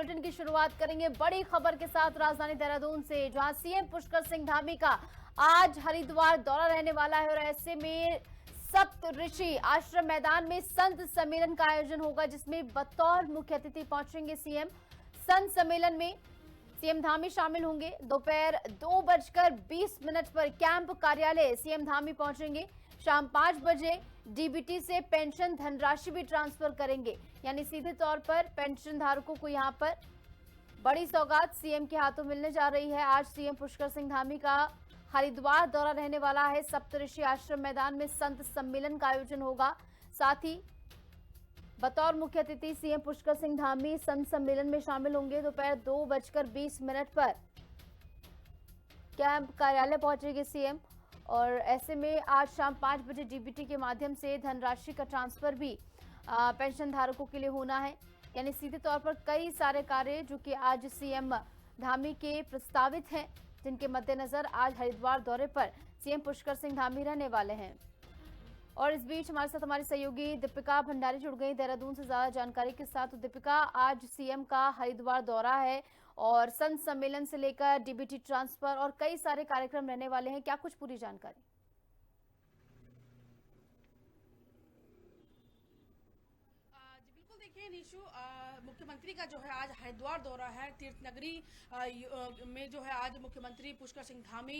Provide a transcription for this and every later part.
Bulletin की शुरुआत करेंगे बड़ी खबर के साथ राजधानी देहरादून से, जहां सीएम पुष्कर सिंह धामी का आज हरिद्वार दौरा रहने वाला है और ऐसे में सप्त ऋषि आश्रम मैदान में संत सम्मेलन का आयोजन होगा, जिसमें बतौर मुख्य अतिथि पहुंचेंगे सीएम। संत सम्मेलन में सीएम धामी शामिल होंगे। दोपहर 2:20 पर कैंप कार्यालय सीएम धामी पहुंचेंगे। शाम 5 बजे डीबीटी से पेंशन धनराशि भी ट्रांसफर करेंगे, यानी सीधे तौर पर पेंशन धारकों को यहां पर बड़ी सौगात सीएम के हाथों मिलने जा रही है। आज सीएम पुष्कर सिंह धामी का हरिद्वार दौरा रहने वाला है। सप्तऋषि आश्रम मैदान में संत सम्मेलन का आयोजन होगा। साथ ही बतौर मुख्य अतिथि सीएम पुष्कर सिंह धामी संत सम्मेलन में शामिल होंगे। दोपहर 2:20 पर कैंप कार्यालय पहुंचेंगे सीएम और ऐसे में आज शाम 5 बजे डीबीटी के माध्यम से धनराशि का ट्रांसफर भी पेंशन धारकों के लिए होना है, यानी सीधे तौर पर कई सारे कार्य जो कि आज सीएम धामी के प्रस्तावित हैं, जिनके मद्देनजर आज हरिद्वार दौरे पर सीएम पुष्कर सिंह धामी रहने वाले हैं। और इस बीच हमारे साथ हमारी सहयोगी दीपिका भंडारी जुड़ गई देहरादून से ज्यादा जानकारी के साथ। तो दीपिका, आज सीएम का हरिद्वार दौरा है और संत सम्मेलन से लेकर डीबीटी ट्रांसफर और कई सारे कार्यक्रम रहने वाले हैं, क्या कुछ पूरी जानकारी? देखिए निशु, मुख्यमंत्री का जो है आज हरिद्वार दौरा है। तीर्थ नगरी में जो है आज मुख्यमंत्री पुष्कर सिंह धामी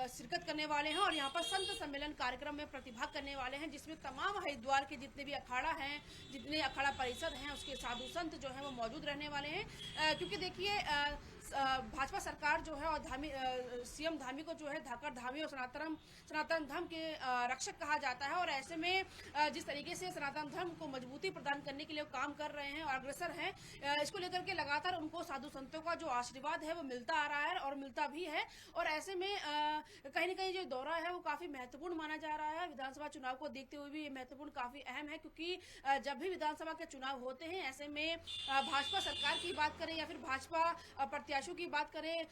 शिरकत करने वाले हैं और यहाँ पर संत सम्मेलन कार्यक्रम में प्रतिभाग करने वाले हैं, जिसमें तमाम हरिद्वार के जितने भी अखाड़ा हैं, जितने अखाड़ा परिषद हैं, उसके साधु संत जो है वो मौजूद रहने वाले हैं। क्योंकि देखिए भाजपा सरकार जो है और सीएम धामी को जो है धाकर धामी और सनातन धर्म के रक्षक कहा जाता है और ऐसे में जिस तरीके से सनातन धर्म को मजबूती प्रदान करने के लिए काम कर रहे हैं और अग्रसर हैं, इसको लेकर के लगातार उनको साधु संतों का जो आशीर्वाद है वो मिलता आ रहा है और मिलता भी है। और ऐसे में कहीं न कहीं जो दौरा है वो काफी महत्वपूर्ण माना जा रहा है। विधानसभा चुनाव को देखते हुए भी ये महत्वपूर्ण काफी अहम है, क्योंकि जब भी विधानसभा के चुनाव होते हैं, ऐसे में भाजपा सरकार की बात करें या फिर भाजपा प्रत्याशियों की बात करें,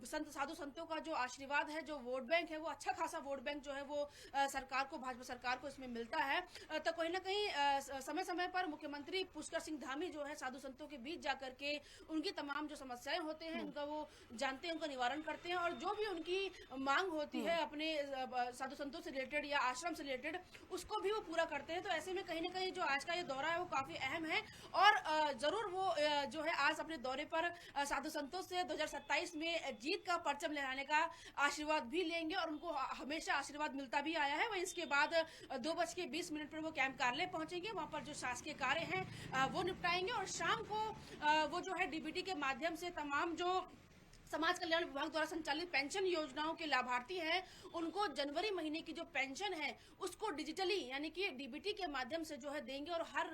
संत साधु संतों का जो आशीर्वाद है, जो वोट बैंक है, वो अच्छा खासा वोट बैंक जो है वो सरकार को, भाजपा सरकार को इसमें मिलता है। तो कहीं ना कहीं समय समय पर मुख्यमंत्री पुष्कर सिंह धामी जो है साधु संतों के बीच जाकर के उनकी तमाम जो समस्याएं होते हैं उनका वो जानते हैं, उनका निवारण करते हैं और जो भी उनकी मांग होती है अपने साधु संतों से रिलेटेड या आश्रम से रिलेटेड, उसको भी वो पूरा करते हैं। तो ऐसे में कहीं ना कहीं जो आज का ये दौरा है वो काफी अहम है और जरूर वो जो है आज अपने दौरे पर साधु संतों से 2027 में जीत का परचम लहराने का आशीर्वाद भी लेंगे और उनको हमेशा आशीर्वाद मिलता भी आया है। वहीं इसके बाद 2:20 पर वो कैंप कार्यालय पहुंचेंगे, वहां पर जो शासकीय कार्य हैं वो निपटाएंगे और शाम को वो जो है डीबीटी के माध्यम से तमाम जो समाज कल्याण विभाग द्वारा संचालित पेंशन योजनाओं के लाभार्थी हैं, उनको जनवरी महीने की जो पेंशन है उसको डिजिटली यानी कि डीबीटी के माध्यम से जो है देंगे और हर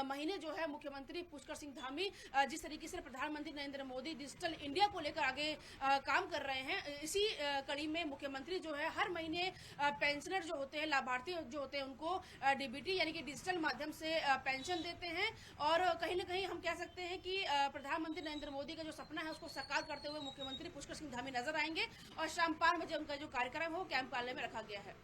महीने जो है मुख्यमंत्री पुष्कर सिंह धामी जिस तरीके से प्रधानमंत्री नरेंद्र मोदी डिजिटल इंडिया को लेकर आगे काम कर रहे हैं, इसी कड़ी में मुख्यमंत्री जो है हर महीने पेंशनर जो होते हैं, लाभार्थी जो होते हैं, उनको डीबीटी यानी कि डिजिटल माध्यम से पेंशन देते हैं। और कहीं ना कहीं हम कह सकते हैं कि प्रधानमंत्री नरेंद्र मोदी का जो सपना है उसको साकार करते हुए मुख्यमंत्री पुष्कर सिंह धामी नजर आएंगे और शाम 5 बजे उनका जो कार्यक्रम है वो कैंप कार्यालय में रखा गया है।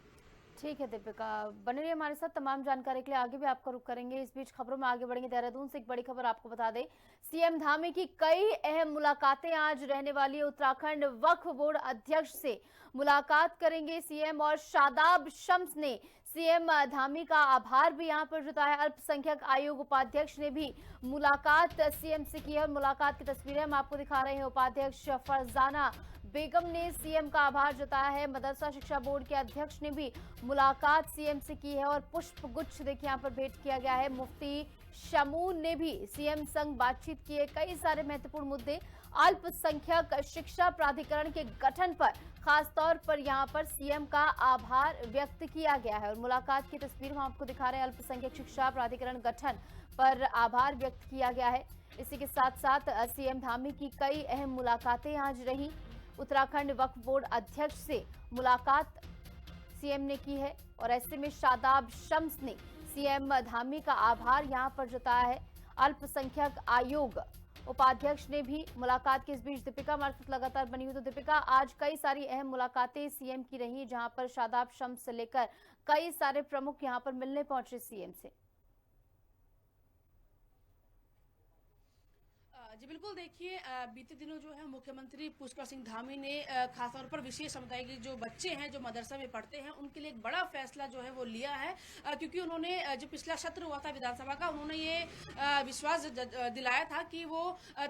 ठीक है दीपिका, बने रहिए हमारे साथ। तमाम जानकारी के लिए आगे भी आपका रुख करेंगे। इस बीच खबरों में आगे बढ़ेंगे। देहरादून से एक बड़ी खबर आपको बता दें, सीएम धामी की कई अहम मुलाकातें आज रहने वाली है। उत्तराखंड वक्फ बोर्ड अध्यक्ष से मुलाकात करेंगे सीएम और शादाब शम्स ने सीएम धामी का आभार भी यहां पर जताया। अल्पसंख्यक आयोग उपाध्यक्ष ने भी मुलाकात सीएम से की है और मुलाकात की तस्वीरें हम आपको दिखा रहे हैं। उपाध्यक्ष फरजाना बेगम ने सीएम का आभार जताया है। मदरसा शिक्षा बोर्ड के अध्यक्ष ने भी मुलाकात सीएम से की है और पुष्प गुच्छ देखिए यहाँ पर भेंट किया गया है। मुफ्ती शमून ने भी सीएम संग बातचीत की है। कई सारे महत्वपूर्ण मुद्दे, अल्पसंख्यक शिक्षा प्राधिकरण के गठन पर खासतौर पर यहाँ पर सीएम का आभार व्यक्त किया गया है और मुलाकात की तस्वीर हम आपको दिखा रहे हैं। अल्पसंख्यक शिक्षा प्राधिकरण गठन पर आभार व्यक्त किया गया है। इसी के साथ साथ सीएम धामी की कई अहम मुलाकातें आज रही। उत्तराखंड वक्फ बोर्ड अध्यक्ष से मुलाकात सीएम ने की है और ऐसे में शादाब शम्स ने सीएम धामी का आभार यहां पर जताया है। अल्पसंख्यक आयोग उपाध्यक्ष ने भी मुलाकात के इस बीच दीपिका हमारे साथ लगातार बनी हुई। तो दीपिका, आज कई सारी अहम मुलाकातें सीएम की रही, जहां पर शादाब शम्स से लेकर कई सारे प्रमुख यहां पर मिलने पहुंचे सीएम से। जी बिल्कुल, देखिए बीते दिनों जो है मुख्यमंत्री पुष्कर सिंह धामी ने खासतौर पर विशेष समुदाय के जो बच्चे हैं जो मदरसा में पढ़ते हैं उनके लिए एक बड़ा फैसला जो है वो लिया है, क्योंकि उन्होंने जो पिछला सत्र हुआ था विधानसभा का, उन्होंने ये विश्वास दिलाया था कि वो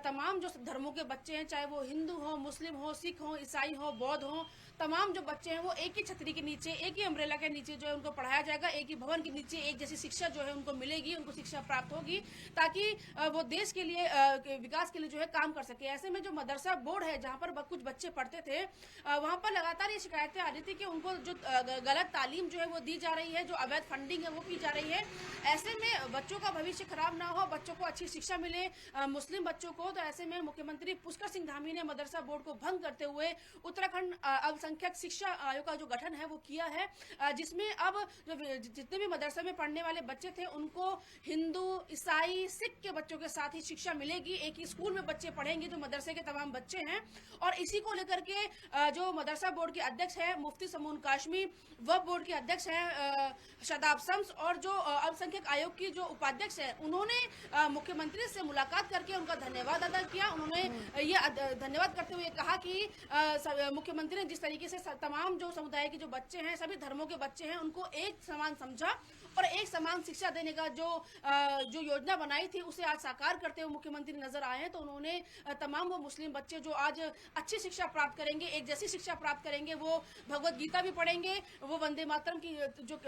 तमाम जो धर्मों के बच्चे हैं, चाहे वो हिंदू हो, मुस्लिम हो, सिख हो, ईसाई हो, बौद्ध हो, तमाम जो बच्चे हैं वो एक ही छतरी के नीचे, एक ही अम्ब्रेला के नीचे जो है उनको पढ़ाया जाएगा, एक ही भवन के नीचे एक जैसी शिक्षा जो है उनको मिलेगी, उनको शिक्षा प्राप्त होगी, ताकि वो देश के लिए विकास के लिए जो है काम कर सके। ऐसे में जो मदरसा बोर्ड है जहाँ पर कुछ बच्चे पढ़ते थे, वहाँ पर लगातार ये शिकायतें आ रही थी कि उनको जो गलत तालीम जो है वो दी जा रही है, जो अवैध फंडिंग है वो की जा रही है। ऐसे में बच्चों का भविष्य खराब ना हो, बच्चों को अच्छी शिक्षा मिले, मुस्लिम बच्चों को, तो ऐसे में मुख्यमंत्री पुष्कर सिंह धामी ने मदरसा बोर्ड को भंग करते हुए उत्तराखंड अल्पसंख्यक शिक्षा आयोग का जो गठन है वो किया है, जिसमें अब जो जितने भी मदरसा में पढ़ने वाले बच्चे थे उनको हिंदू, ईसाई, सिख के बच्चों के साथ ही शिक्षा मिलेगी। एक ही स्कूल में बच्चे पढ़ेंगे जो मदरसे के तमाम बच्चे हैं, और इसी को लेकर के जो मदरसा बोर्ड के अध्यक्ष है मुफ्ती समून काशमी, वक्फ बोर्ड के अध्यक्ष है शादाब शम्स, और जो अल्पसंख्यक आयोग की जो उपाध्यक्ष है उन्होंने मुख्यमंत्री से मुलाकात करके उनका धन्यवाद अदा किया। उन्होंने ये धन्यवाद करते हुए कहा कि मुख्यमंत्री ने जिस तरीके से तमाम जो समुदाय के जो बच्चे हैं, सभी धर्मों के बच्चे हैं, उनको एक समान समझा और एक समान शिक्षा देने का जो योजना बनाई थी उसे आज साकार करते हुए मुख्यमंत्री नजर आए हैं। तो उन्होंने तमाम वो मुस्लिम बच्चे जो आज अच्छी शिक्षा प्राप्त करेंगे, एक जैसी शिक्षा प्राप्त करेंगे, वो भगवत गीता भी पढ़ेंगे, वो वंदे मातरम की जो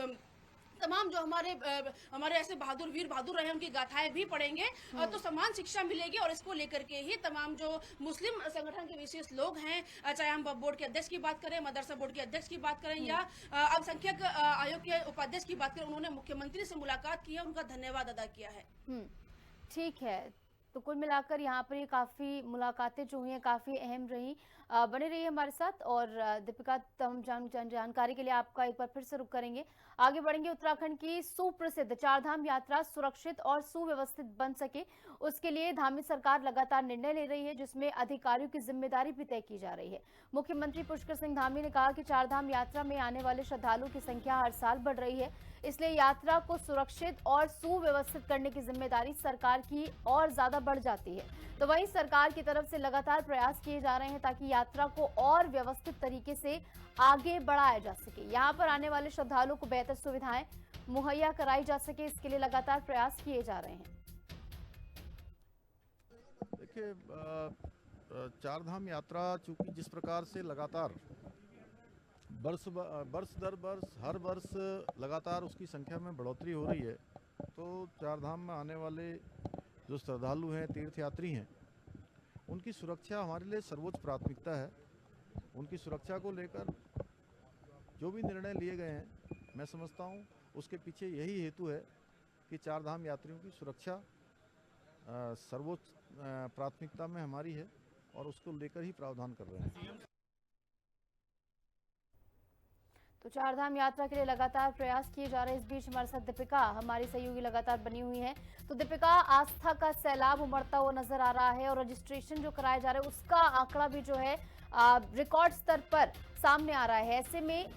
तमाम जो हमारे ऐसे बहादुर वीर बहादुर रहे उनकी गाथाएं भी पढ़ेंगे, तो समान शिक्षा मिलेगी। और इसको लेकर के ही तमाम जो मुस्लिम संगठन के विशेष लोग हैं, चाहे हम बोर्ड के अध्यक्ष की बात करें, मदरसा बोर्ड के अध्यक्ष की बात करें, या अल्पसंख्यक आयोग के उपाध्यक्ष की बात करें, उन्होंने मुख्यमंत्री से मुलाकात की है, उनका धन्यवाद अदा किया है। ठीक है, तो कुल मिलाकर यहाँ पर ये काफ़ी मुलाकातें जो हुई हैं काफ़ी अहम रही। बने रहिए हमारे साथ, और दीपिका तमाम जानकारी के लिए आपका एक बार फिर से रुख करेंगे। आगे बढ़ेंगे। उत्तराखंड की सुप्रसिद्ध चारधाम यात्रा सुरक्षित और सुव्यवस्थित बन सके, उसके लिए धामी सरकार लगातार निर्णय ले रही है, जिसमें अधिकारियों की जिम्मेदारी भी तय की जा रही है। मुख्यमंत्री पुष्कर सिंह धामी ने कहा कि चारधाम यात्रा में आने वाले श्रद्धालुओं की संख्या हर साल बढ़ रही है, इसलिए यात्रा को सुरक्षित और सुव्यवस्थित करने की जिम्मेदारी सरकार की और ज्यादा बढ़ जाती है। तो वहीं सरकार की तरफ से लगातार प्रयास किए जा रहे हैं ताकि यात्रा को और व्यवस्थित तरीके से आगे बढ़ाया जा सके, यहाँ पर आने वाले श्रद्धालुओं को बेहतर सुविधाएं मुहैया कराई जा सके, इसके लिए लगातार प्रयास किए जा रहे हैं। देखिए, चारधाम यात्रा चूंकि जिस प्रकार से लगातार वर्ष दर वर्ष हर वर्ष लगातार उसकी संख्या में बढ़ोतरी हो रही है, तो चारधाम में आने वाले जो श्रद्धालु हैं, तीर्थयात्री हैं, उनकी सुरक्षा हमारे लिए सर्वोच्च प्राथमिकता है। उनकी सुरक्षा को लेकर जो भी निर्णय लिए गए हैं, मैं समझता हूँ उसके पीछे यही हेतु है कि चारधाम यात्रियों की सुरक्षा सर्वोच्च प्राथमिकता में हमारी है, और उसको लेकर ही प्रावधान कर रहे हैं। तो चारधाम यात्रा के लिए लगातार प्रयास किए जा रहे हैं। इस बीच हमारे साथ दीपिका, हमारी सहयोगी, लगातार बनी हुई हैं। तो दीपिका, आस्था का सैलाब उमड़ता हुआ नजर आ रहा है, और रजिस्ट्रेशन जो कराया जा रहा है उसका आंकड़ा भी जो है रिकॉर्ड स्तर पर सामने आ रहा है। ऐसे में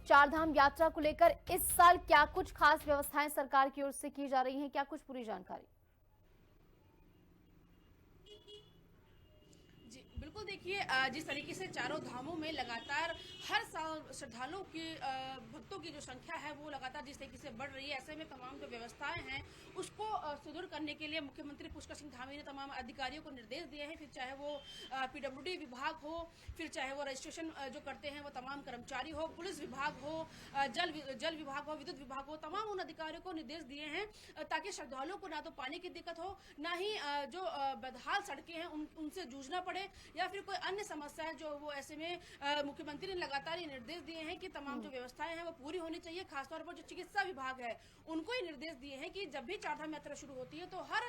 चारधाम यात्रा को लेकर इस साल क्या कुछ खास व्यवस्थाएं सरकार की ओर से की जा रही हैं, क्या कुछ पूरी जानकारी? बिल्कुल, देखिए जिस तरीके से चारों धामों में लगातार हर साल श्रद्धालुओं की भक्तों की जो संख्या है वो लगातार जिस तरीके से बढ़ रही है, ऐसे में तमाम जो व्यवस्थाएं हैं उसको सुदृढ़ करने के लिए मुख्यमंत्री पुष्कर सिंह धामी ने तमाम अधिकारियों को निर्देश दिए हैं। फिर चाहे वो PWD विभाग हो, फिर चाहे वो रजिस्ट्रेशन जो करते हैं वो तमाम कर्मचारी हो, पुलिस विभाग हो, जल विभाग हो, विद्युत विभाग हो, तमाम उन अधिकारियों को निर्देश दिए हैं ताकि श्रद्धालुओं को ना तो पानी की दिक्कत हो, ना ही जो बदहाल सड़कें हैं उनसे जूझना पड़े, या फिर कोई अन्य समस्या है जो वो ऐसे में मुख्यमंत्री ने लगातार ये निर्देश दिए हैं कि तमाम जो व्यवस्थाएं हैं वो पूरी होनी चाहिए। खासतौर पर जो चिकित्सा विभाग है उनको ही निर्देश दिए हैं कि जब भी चारधाम यात्रा शुरू होती है तो हर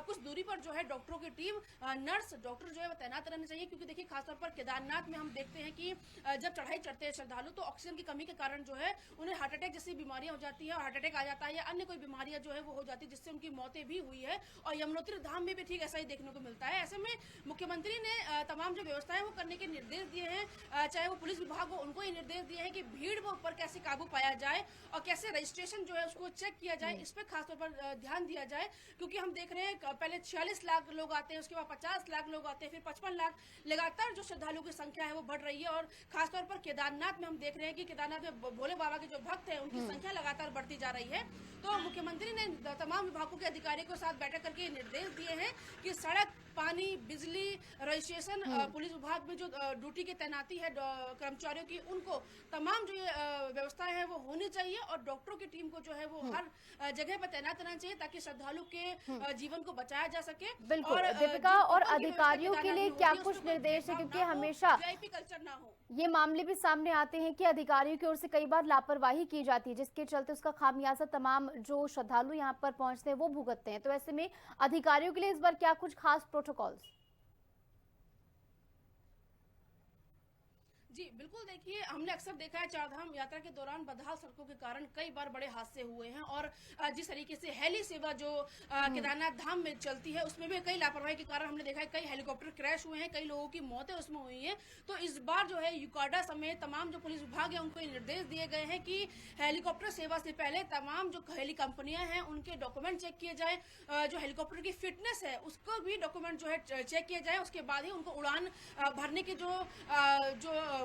कुछ दूरी पर जो है डॉक्टरों की टीम, नर्स, डॉक्टर जो है वो तैनात रहने चाहिए, क्योंकि देखिए खासतौर पर केदारनाथ में हम देखते हैं कि जब चढ़ाई चढ़ते हैं श्रद्धालु तो ऑक्सीजन की कमी के कारण जो है उन्हें हार्ट अटैक जैसी बीमारियां हो जाती है, और हार्ट अटैक आ जाता है या अन्य कोई बीमारियां जो है वो हो जाती है, जिससे उनकी मौतें भी हुई है। और यमुनोत्री धाम में भी ठीक ऐसा ही देखने को मिलता है। ऐसे में मुख्यमंत्री ने ने तमाम जो व्यवस्थाएं वो करने के निर्देश दिए हैं, चाहे वो पुलिस विभाग हो, उनको ये निर्देश दिए हैं कि भीड़ के ऊपर कैसे काबू पाया जाए और कैसे रजिस्ट्रेशन जो है उसको चेक किया जाए, इस पर खासतौर पर ध्यान दिया जाए। क्योंकि हम देख रहे हैं पहले 46 लाख लोग आते हैं, उसके बाद 50 लाख लोग आते हैं, फिर 55 लाख, लगातार जो श्रद्धालुओं की संख्या है वो बढ़ रही है। और खासतौर पर केदारनाथ में हम देख रहे हैं कि केदारनाथ में भोले बाबा के जो भक्त हैं उनकी संख्या लगातार बढ़ती जा रही है। तो मुख्यमंत्री ने तमाम विभागों के अधिकारियों के साथ बैठक करके निर्देश दिए हैं कि सड़क, पानी, बिजली, रजिस्ट्रेशन, पुलिस विभाग में जो ड्यूटी की तैनाती है कर्मचारियों की, उनको तमाम जो ये व्यवस्थाएं हैं वो होनी चाहिए और डॉक्टरों की टीम को जो है वो हर जगह पर तैनात रहना चाहिए ताकि श्रद्धालु के जीवन को बचाया जा सके। बिल्कुल और दीपिका, और अधिकारियों के लिए क्या कुछ निर्देश है, क्योंकि हमेशा वीआईपी कल्चर ना हो, ये मामले भी सामने आते हैं कि अधिकारियों की ओर से कई बार लापरवाही की जाती है, जिसके चलते उसका खामियाजा तमाम जो श्रद्धालु यहाँ पर पहुंचते हैं वो भुगतते हैं। तो ऐसे में अधिकारियों के लिए इस बार क्या कुछ खास प्रोटोकॉल्स? जी बिल्कुल, देखिए हमने अक्सर देखा है चारधाम यात्रा के दौरान बदहाल सड़कों के कारण कई बार बड़े हादसे हुए हैं और जिस तरीके से हेली सेवा जो केदारनाथ धाम में चलती है उसमें भी कई लापरवाही के कारण हमने देखा है कई हेलीकॉप्टर क्रैश हुए हैं, कई लोगों की मौतें उसमें हुई हैं। तो इस बार जो है यूकाडा समेत तमाम जो पुलिस विभाग है उनको ये निर्देश दिए गए हैं कि हेलीकॉप्टर सेवा से पहले तमाम जो हेली कंपनियां हैं उनके डॉक्यूमेंट चेक किए जाए, जो हेलीकॉप्टर की फिटनेस है उसको भी डॉक्यूमेंट जो है चेक किया जाए, उसके बाद ही उनको उड़ान भरने की जो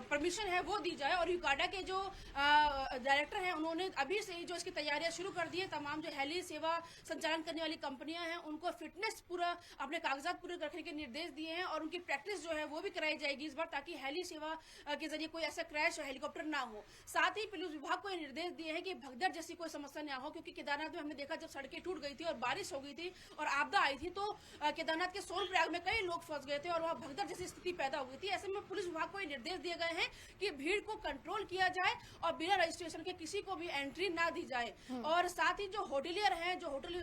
परमिशन है वो दी जाए। और यूकाडा के जो डायरेक्टर हैं उन्होंने अभी से ही जो इसकी तैयारियां शुरू कर दी है। तमाम जो हेली सेवा संचालन करने वाली कंपनियां हैं उनको फिटनेस पूरा अपने कागजात पूरे रखने के निर्देश दिए हैं और उनकी प्रैक्टिस जो है वो भी कराई जाएगी इस बार, ताकि हेली सेवा के जरिए कोई ऐसा क्रैश हेलीकॉप्टर ना हो। साथ ही पुलिस विभाग को ये निर्देश दिए हैं कि भगदड़ जैसी कोई समस्या ना हो, क्योंकि केदारनाथ में हमने देखा जब सड़कें टूट गई थी और बारिश हो गई थी और आपदा आई थी तो केदारनाथ के सोनप्रयाग में कई लोग फंस गए थे और वहाँ भगदड़ जैसी स्थिति पैदा हो गई थी। ऐसे में पुलिस विभाग को ये निर्देश दिए गए हैं कि भीड़ को कंट्रोल किया जाए और बिना रजिस्ट्रेशन के किसी को भी एंट्री ना दी जाए। और साथ ही जो होटलियर हैं, जो होटल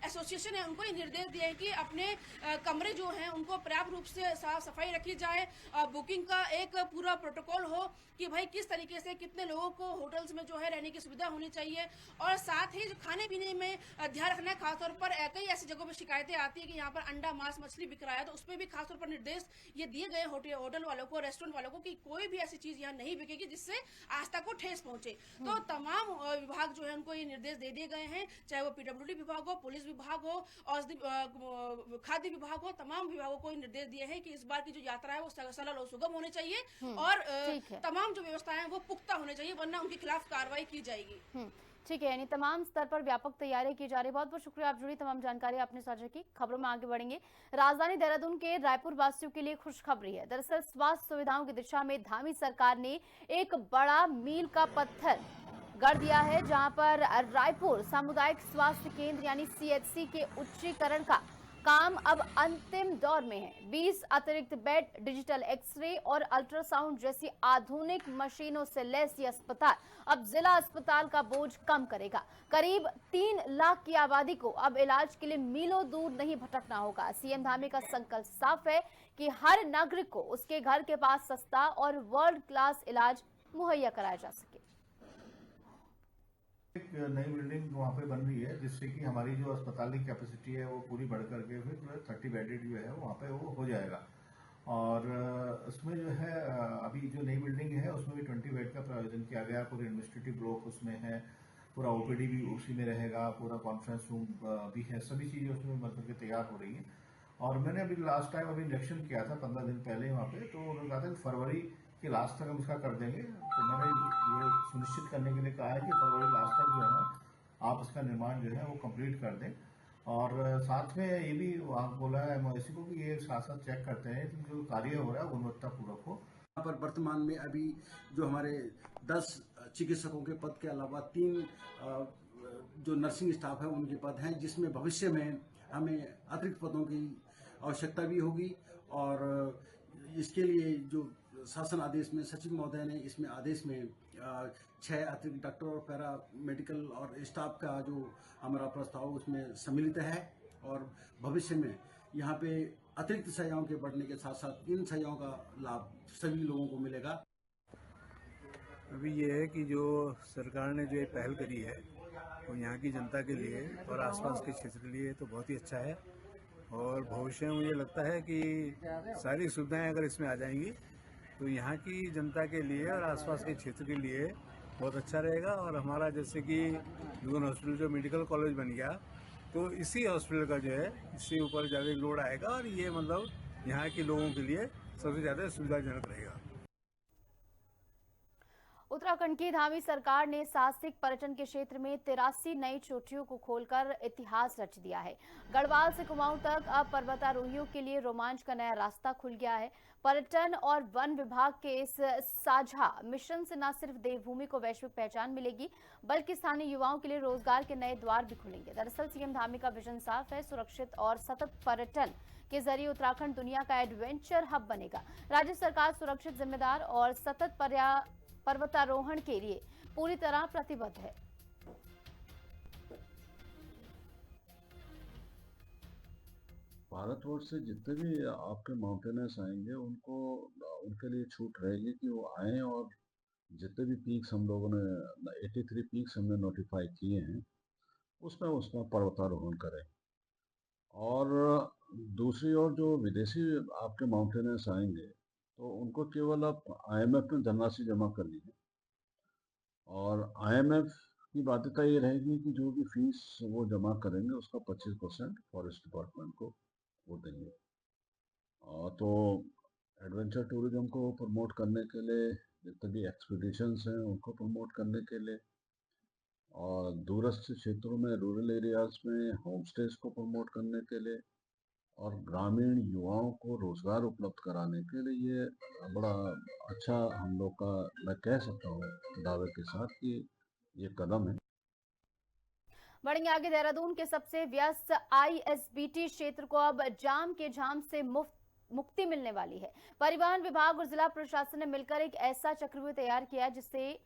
एसोसिएशन है, उनको ये निर्देश दिए हैं कि अपने कमरे जो हैं उनको पर्याप्त रूप से साफ सफाई रखी जाए, बुकिंग का एक पूरा प्रोटोकॉल हो कि भाई किस तरीके से कितने लोगों को होटल्स में जो है रहने की सुविधा होनी चाहिए। और साथ ही जो खाने पीने में ध्यान रखना है, खासतौर पर कई ऐसी जगहों पर शिकायतें आती है कि यहाँ पर अंडा, मांस, मछली बिक रहा है, तो उसमें भी खासतौर पर निर्देश ये दिए गए होटल वालों को, रेस्टोरेंट वालों को कि कोई भी ऐसी चीज यहाँ नहीं बिकेगी जिससे आस्था को ठेस पहुंचे। तो तमाम विभाग जो है उनको ये निर्देश दे दिए गए हैं, चाहे वो पीडब्ल्यूडी विभाग हो, पुलिस विभाग हो, औषधि खाद्य विभाग हो, तमाम विभागों को निर्देश दिए हैं कि इस बार की जो यात्रा है वो सरल और सुगम होनी चाहिए और तमाम जो व्यवस्थाएं हैं वो पुख्ता होनी चाहिए, वरना उनके खिलाफ कार्रवाई की जाएगी। ठीक है, यानी तमाम स्तर पर व्यापक तैयारी की जा रही है। बहुत बहुत शुक्रिया, आप जुड़ी तमाम जानकारी आपने साझा की। खबरों में आगे बढ़ेंगे। राजधानी देहरादून के रायपुर वासियों के लिए खुशखबरी है। दरअसल स्वास्थ्य सुविधाओं की दिशा में धामी सरकार ने एक बड़ा मील का पत्थर गड़ दिया है, जहां पर रायपुर सामुदायिक स्वास्थ्य केंद्र यानी सीएचसी के उच्चीकरण का काम अब अंतिम दौर में है। 20 अतिरिक्त बेड, डिजिटल एक्सरे और अल्ट्रासाउंड जैसी आधुनिक मशीनों से लैस ये अस्पताल अब जिला अस्पताल का बोझ कम करेगा। करीब 3 लाख की आबादी को अब इलाज के लिए मीलों दूर नहीं भटकना होगा। सीएम धामी का संकल्प साफ है कि हर नागरिक को उसके घर के पास सस्ता और वर्ल्ड क्लास इलाज मुहैया कराया जा सके। एक नई बिल्डिंग वहाँ पे बन रही है जिससे कि हमारी जो अस्पताल की कैपेसिटी है वो पूरी बढ़ करके फिर 30 बेडेड जो है वहाँ पे वो हो जाएगा। और उसमें जो है अभी जो नई बिल्डिंग है उसमें भी 20 बेड का प्रायोजन किया गया। पूरा एडमिनिस्ट्रेटिव ब्लॉक उसमें है, पूरा ओपीडी भी उसी में रहेगा, पूरा कॉन्फ्रेंस रूम भी है, सभी चीज़ें उसमें मतलब के तैयार हो रही हैं। और मैंने अभी लास्ट टाइम इंजेक्शन किया था 15 दिन पहले वहाँ पे, तो उन्होंने कहा था कि फरवरी के लास्ट तक हम इसका कर देंगे। तो मैंने ये सुनिश्चित करने के लिए कहा है कि फरवरी लास्ट तक जो है ना आप इसका निर्माण जो है वो कंप्लीट कर दें। और साथ में ये भी वहाँ बोला है एमओएसी को कि ये साथ साथ चेक करते हैं कि जो कार्य हो रहा है गुणवत्तापूर्वक हो। यहाँ पर वर्तमान में अभी जो हमारे 10 चिकित्सकों के पद के अलावा 3 जो नर्सिंग स्टाफ है उनके पद हैं, जिसमें भविष्य में हमें अतिरिक्त पदों की आवश्यकता भी होगी। और इसके लिए जो शासन आदेश में सचिव महोदय ने इसमें आदेश में 6 अतिरिक्त डॉक्टर और पैरा मेडिकल और स्टाफ का जो हमारा प्रस्ताव उसमें सम्मिलित है। और भविष्य में यहाँ पे अतिरिक्त सेवाओं के बढ़ने के साथ साथ इन सेवाओं का लाभ सभी लोगों को मिलेगा। अभी ये है कि जो सरकार ने जो ये पहल करी है वो यहाँ की जनता के लिए और आसपास के क्षेत्र के लिए तो बहुत ही अच्छा है। और भविष्य में मुझे लगता है कि सारी सुविधाएं अगर इसमें आ जाएंगी तो यहाँ की जनता के लिए और आसपास के क्षेत्र के लिए बहुत अच्छा रहेगा। और हमारा जैसे कि दून हॉस्पिटल जो मेडिकल कॉलेज बन गया, तो इसी हॉस्पिटल का जो है इससे ऊपर ज़्यादा लोड आएगा और ये मतलब यहाँ के लोगों के लिए सबसे ज़्यादा सुविधाजनक रहेगा। उत्तराखंड की धामी सरकार ने साहसिक पर्यटन के क्षेत्र में 83 नई चोटियों को खोलकर इतिहास रच दिया है। गढ़वाल से कुमाऊं तक अब पर्वतारोहियों के लिए रोमांच का नया रास्ता खुल गया है। पर्यटन और वन विभाग के इस साझा मिशन से न सिर्फ देवभूमि को वैश्विक पहचान मिलेगी, बल्कि स्थानीय युवाओं के लिए रोजगार के नए द्वार भी खुलेंगे। दरअसल सीएम धामी का विजन साफ है, सुरक्षित और सतत पर्यटन के जरिए उत्तराखंड दुनिया का एडवेंचर हब बनेगा। राज्य सरकार सुरक्षित, जिम्मेदार और सतत पर्वतारोहण के लिए पूरी तरह प्रतिबद्ध है। भारतवर्ष से जितने भी आपके माउंटेनर्स आएंगे उनको उनके लिए छूट रहेगी कि वो आए और जितने भी पीक्स हम लोगों ने 83 पीक्स हमने नोटिफाई किए हैं उसमें पर्वतारोहण करें। और दूसरी ओर जो विदेशी आपके माउंटेनर्स आएंगे तो उनको केवल अब IMF में धनराशि जमा करनी है और IMF की बाध्यता ये रहेगी कि जो भी फीस वो जमा करेंगे उसका 25% फॉरेस्ट डिपार्टमेंट को वो देंगे। तो एडवेंचर टूरिज्म को प्रमोट करने के लिए, जितने भी एक्सपीडिशंस हैं उनको प्रमोट करने के लिए, और दूरस्थ क्षेत्रों में रूरल एरियाज में होम स्टेज को प्रमोट करने के लिए और ग्रामीण युवाओं को रोजगार उपलब्ध कराने के लिए ये बड़ा अच्छा हम लोग का, मैं कह सकता हूँ दावे के साथ कि ये कदम है। बढ़ेंगे आगे। देहरादून के सबसे व्यस्त ISBT क्षेत्र को अब जाम के झाम से मुक्ति मिलने वाली है। परिवहन विभाग और जिला प्रशासन ने मिलकर एक ऐसा चक्रव्यूह तैयार किया जिससे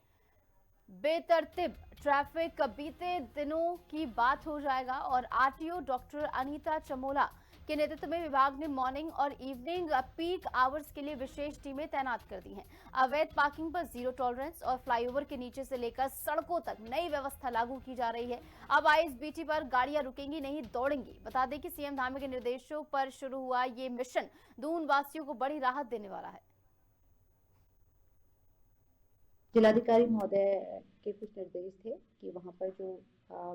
बेतरतीब ट्रैफिक बीते दिनों की बात हो जाएगा। और RTO डॉक्टर अनीता चमोला के नेतृत्व में विभाग ने मॉर्निंग और इवनिंग पीक आवर्स के लिए विशेष टीमें तैनात कर दी हैं। अवैध पार्किंग पर जीरो टॉलरेंस और फ्लाईओवर के नीचे से लेकर सड़कों तक नई व्यवस्था लागू की जा रही है। अब ISBT पर गाड़ियां रुकेंगी नहीं, दौड़ेंगी। बता दें कि सीएम धामी के निर्देशों पर शुरू हुआ ये मिशन दून वासियों को बड़ी राहत देने वाला है। जिलाधिकारी महोदय के कुछ निर्देश थे कि वहाँ पर जो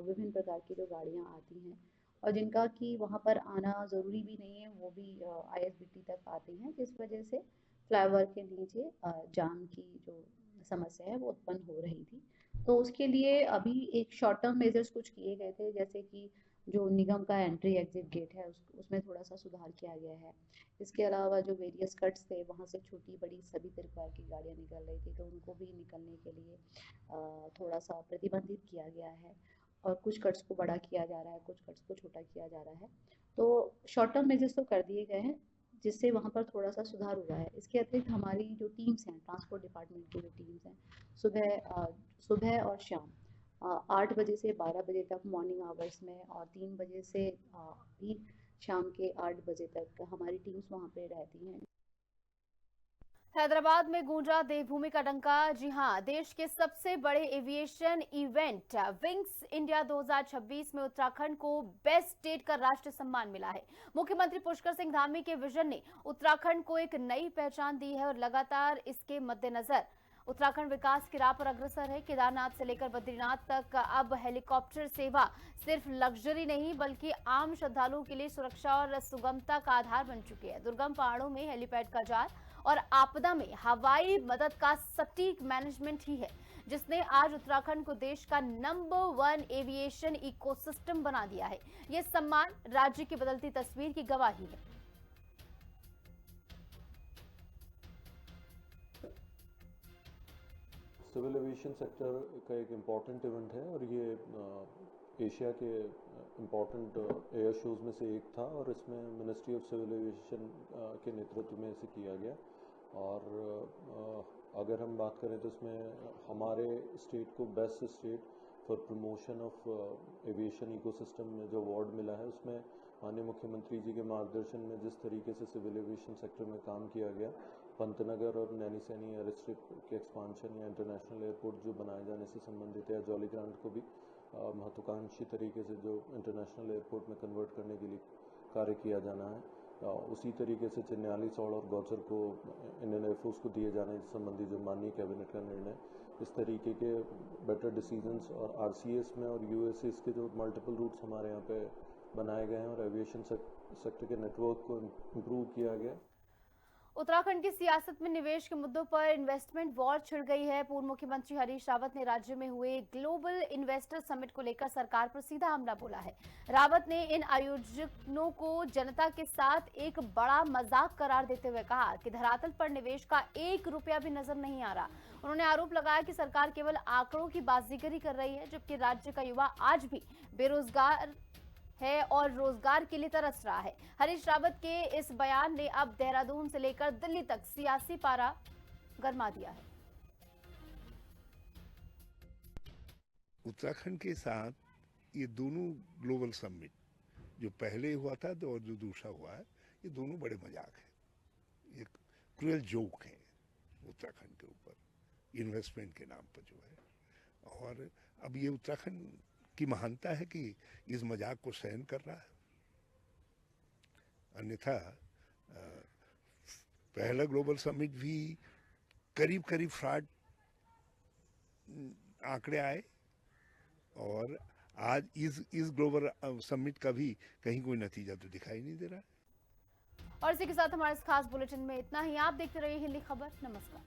विभिन्न प्रकार की जो गाड़ियाँ आती हैं और जिनका कि वहाँ पर आना ज़रूरी भी नहीं है, वो भी ISBT तक आती हैं, जिस वजह से फ्लाईओवर के नीचे जाम की जो समस्या है वो उत्पन्न हो रही थी। तो उसके लिए अभी एक शॉर्ट टर्म मेजर्स कुछ किए गए थे, जैसे कि जो निगम का एंट्री एग्जिट गेट है उसमें थोड़ा सा सुधार किया गया है। इसके अलावा जो वेरियस कट्स थे वहाँ से छोटी बड़ी सभी प्रकार की गाड़ियाँ निकल रही थी, तो उनको भी निकलने के लिए थोड़ा सा प्रतिबंधित किया गया है और कुछ कट्स को बड़ा किया जा रहा है, कुछ कट्स को छोटा किया जा रहा है। तो शॉर्ट टर्म मेजर्स तो कर दिए गए हैं, जिससे वहाँ पर थोड़ा सा सुधार हुआ है। इसके अतिरिक्त हमारी जो टीम्स हैं, ट्रांसपोर्ट डिपार्टमेंट की जो टीम्स हैं, सुबह और शाम 8 बजे से 12 बजे तक मॉर्निंग आवर्स में और 3 बजे से भी शाम के 8 बजे तक हमारी टीम्स वहाँ पे रहती हैं। हैदराबाद में गूंजा देवभूमि का डंका। जी हां, देश के सबसे बड़े एविएशन इवेंट विंग्स इंडिया 2026 में उत्तराखंड को बेस्ट स्टेट का राष्ट्रीय सम्मान मिला है। मुख्यमंत्री पुष्कर सिंह धामी के विजन ने उत्तराखंड को एक नई पहचान दी है और लगातार इसके मद्देनजर उत्तराखंड विकास की राह पर अग्रसर है। केदारनाथ से लेकर बद्रीनाथ तक अब हेलीकॉप्टर सेवा सिर्फ लग्जरी नहीं बल्कि आम श्रद्धालुओं के लिए सुरक्षा और सुगमता का आधार बन चुकी है। दुर्गम पहाड़ों में हेलीपैड का जाल और आपदा में हवाई मदद का सटीक मैनेजमेंट ही है जिसने आज उत्तराखंड को देश का नंबर 1 एविएशन इकोसिस्टम बना दिया है। ये सम्मान राज्य की बदलती तस्वीर की गवाही है। सिविल एविएशन सेक्टर का एक इम्पॉर्टेंट इवेंट है और ये एशिया के इम्पॉर्टेंट एयर शोज़ में से एक था और इसमें मिनिस्ट्री ऑफ सिविल एविएशन के नेतृत्व में इसे किया गया। और अगर हम बात करें तो इसमें हमारे स्टेट को best state for promotion of aviation ecosystem में जो अवार्ड मिला है उसमें माननीय मुख्यमंत्री जी के मार्गदर्शन में जिस तरीके से सिविल एविएशन सेक्टर में काम किया गया, पंतनगर और नैनी सैनी एयर स्ट्रिप के एक्सपांशन या इंटरनेशनल एयरपोर्ट जो बनाए जाने से संबंधित है, जॉलीग्रांट को भी महत्वाकांक्षी तरीके से जो इंटरनेशनल एयरपोर्ट में कन्वर्ट करने के लिए कार्य किया जाना है। उसी तरीके से चिन्याली, सौड़ और गौचर को इंडियन एयरफोर्स को दिए जाने संबंधी जो माननीय कैबिनेट का निर्णय, इस तरीके के बेटर डिसीजंस और आरसीएस में और यूएसएस के जो मल्टीपल रूट्स हमारे यहाँ पे बनाए गए हैं और एविएशन सेक्टर के नेटवर्क को इम्प्रूव किया गया। उत्तराखंड की सियासत में निवेश के मुद्दों पर इन्वेस्टमेंट वॉर छिड़ गई है। पूर्व मुख्यमंत्री हरीश रावत ने राज्य में हुए ग्लोबल इन्वेस्टर समिट को लेकर सरकार पर सीधा हमला बोला है। रावत ने इन आयोजकों को जनता के साथ एक बड़ा मजाक करार देते हुए कहा कि धरातल पर निवेश का 1 रुपया भी नजर नहीं आ रहा। उन्होंने आरोप लगाया कि सरकार केवल आंकड़ों की बाजीगरी कर रही है, जबकि राज्य का युवा आज भी बेरोजगार है और रोजगार के लिए तरस रहा है। हरीश रावत के इस बयान ने अब देहरादून से लेकर दिल्ली तक सियासी पारा गरमा दिया है। उत्तराखंड के साथ ये दोनों ग्लोबल समिट, जो पहले हुआ था और जो दूसरा हुआ है, ये दोनों बड़े मजाक है, ये क्रूएल जोक है उत्तराखंड के ऊपर इन्वेस्टमेंट के नाम पर जो है। और अब ये उत्तराखंड की महानता है कि इस मजाक को सहन कर रहा है। अन्यथा पहला ग्लोबल समिट भी करीब करीब फ्रॉड आंकड़े आए और आज इस ग्लोबल समिट का भी कहीं कोई नतीजा तो दिखाई नहीं दे रहा है। और इसी के साथ हमारे इस खास बुलेटिन में इतना ही। आप देखते रहिए हिंदी खबर। नमस्कार।